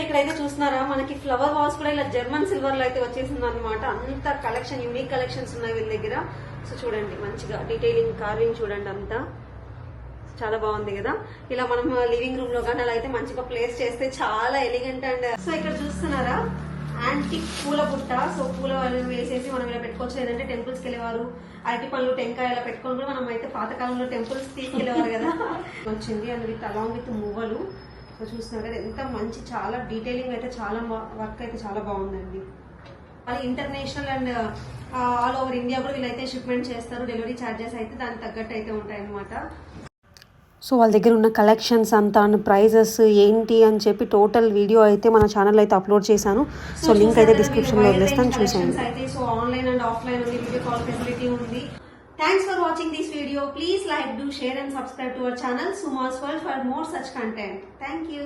ఇక్కడైతే చూస్తున్నారా మనకి ఫ్లవర్ వాస్ కూడా ఇలా జర్మన్ సిల్వర్ లో అయితే వచ్చేసింది అనమాట. అంత కలెక్షన్, యూనిక్ కలెక్షన్స్ ఉన్నాయి వీళ్ళ దగ్గర. సో చూడండి మంచిగా డీటెయిలింగ్ కార్వింగ్ చూడండి, అంతా చాలా బాగుంది కదా. ఇలా మనం లివింగ్ రూమ్ లో కానీ అలా అయితే మంచిగా ప్లేస్ చేస్తే చాలా ఎలిగెంట్. అండ్ సో ఇక్కడ చూస్తున్నారా యాంటిక్ పూల బుట్ట. సో పూల వేసేసి మనం ఇలా పెట్టుకోవచ్చు. లేదంటే టెంపుల్స్కి వెళ్ళేవారు అరటి పళ్ళు టెంకాయ ఇలా పెట్టుకొని కూడా మనం అయితే పాతకాలంలో టెంపుల్స్ తీసుకెళ్లేవారు కదా వచ్చింది. అండ్ విత్ అలాంగ్ విత్ మువ్వలు. సో చూస్తున్నారు కదా ఎంత మంచి, చాలా డీటెయిలింగ్ అయితే, చాలా వర్క్ అయితే చాలా బాగుందండి. అది international and all over India కూడా వీళ్ళైతే షిప్మెంట్ చేస్తారు. డెలివరీ ఛార్జెస్ అయితే దానికి తగ్గట్టు అయితే ఉంటాయి అనమాట. సో వాళ్ళ దగ్గర ఉన్న కలెక్షన్స్ అంతా, ప్రైజెస్ ఏంటి అని చెప్పి టోటల్ వీడియో అయితే మన ఛానల్ అయితే అప్లోడ్ చేశాను. సో లింక్ అయితే డిస్క్రిప్షన్లో వదిలేస్తాను, చూసేయండి. అయితే సో ఆన్లైన్ అండ్ ఆఫ్లైన్ ఉంది, వీడియో కాల్ ఫెసిలిటీ ఉంది. Thanks for watching this video. Please like, do, share and subscribe to our channel Suma's World for more such content. Thank you.